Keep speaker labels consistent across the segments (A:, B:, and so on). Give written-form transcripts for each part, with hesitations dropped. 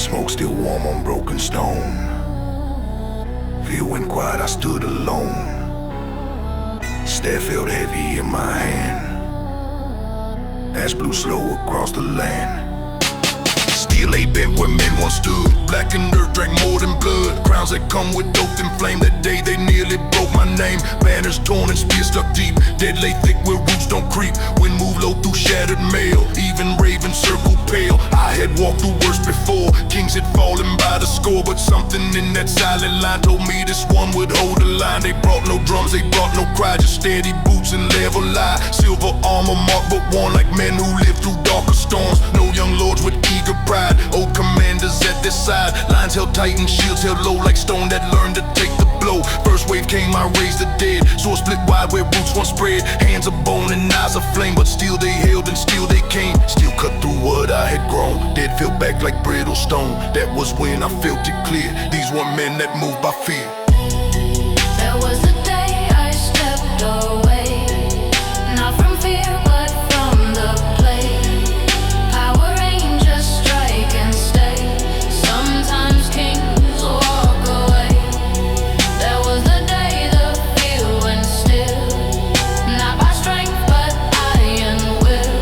A: smoke still warm on broken stone. Fear went quiet, I stood alone. Stare felt heavy in my hand. Ash blew slow across the land. Steel lay bent where men once stood. Black and dirt drank more than blood. Crowns that come with dope and flame. That day they nearly broke my name. Banners torn and spears stuck deep. Dead lay thick where roots don't creep. Wind moved low through shattered mail. Even ravens circled pale. I had walked through worse before. Kings had fallen by the score. But something in that silent line told me this one would hold the line. They brought no drums, they brought no cry. Just steady boots and level lie. Silver armor marked but worn like men who lived through darker storms. No young lords with eager pride. Old commanders at their side. Lines held tight and shields held low like stone that learned to take the blow. First wave came, I raised the dead. Swords split wide where roots once spread. Hands of bone and eyes of flame. But still they held and still they came. Still cut through what I had grown. Dead fell back like brittle stone. That was when I felt it clear. These were men that moved by fear.
B: There was the day I stepped away. Not from fear but from the play. Power Rangers strike and stay. Sometimes kings walk away. There was the day the field went still. Not by strength but iron will.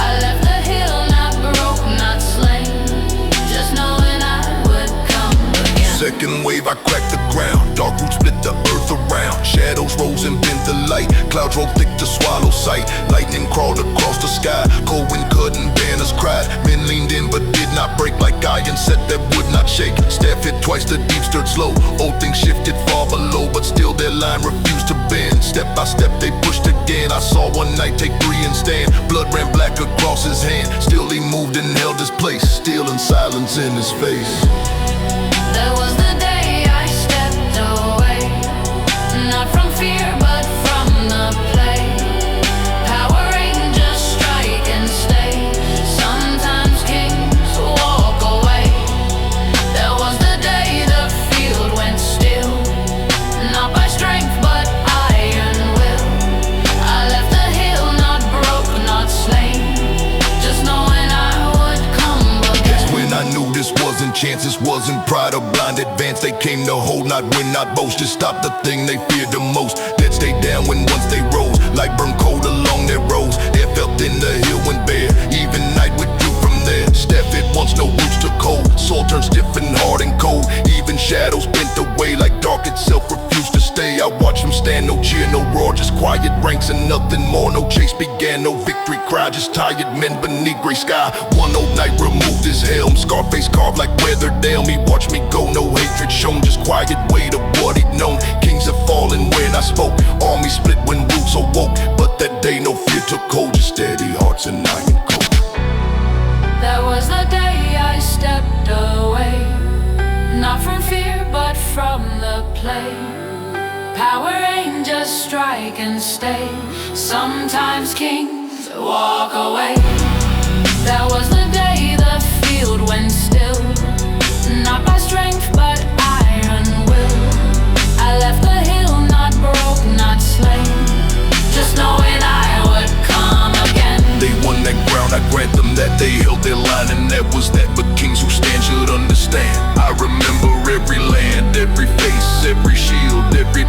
B: I left the hill not broke, not slain. Just knowing I would come again.
A: Second wave, I cracked the ground. Dark roots split the earth around. Shadows rose and bent the light. Clouds rolled thick to swallow sight. Lightning crawled across the sky. Cold wind cut and banners cried. Men leaned in but did not break like iron set that would not shake. Staff hit twice, the deep stirred slow. Old things shifted far below, but still their line refused to bend. Step by step they pushed again. I saw one night take three and stand. Blood ran black across his hand. Still he moved and held his place. Still in silence in his face.
B: There was the day I stepped away. Not from fear but from the play. Power Rangers strike and stay. Sometimes kings walk away. There was the day the field went still. Not by strength but iron will. I left the hill not broke, not slain. Just knowing I would come again.
A: That's when I knew this wasn't chance, this wasn't pride or blind advance. They came to hold, not win, not boast. Just stop the thing they feared the most. That stayed down when once they rose. Like burned cold along their roads. Air felt in the hill when bare. Even night withdrew from there. Staff it once, no roots took hold. Soul turned stiff and hard and cold. Even shadows bent away like dark itself refused to stay. I watched them stand, no cheer, no roar. Just quiet ranks and nothing more. No chase began, no victory cry. Just tired men beneath gray sky. One old knight removed his helm. Scarface carved like weathered down. He watched me go, no hatred shown. Just quiet weight of what he'd known. Kings have fallen when I spoke. Army split when roots awoke. But that day no fear took hold. Just steady hearts and iron cold.
B: There was the day I stepped away. Not from fear but from the play. Power Rangers strike and stay. Sometimes kings walk away. There was the day the field went still. Not by strength but iron will. I left the hill not broke, not slain. Just knowing I would come again.
A: They won that ground, I grant them that. They held their line and that was that. But kings who stand should understand. I remember every land, every face, every shield, every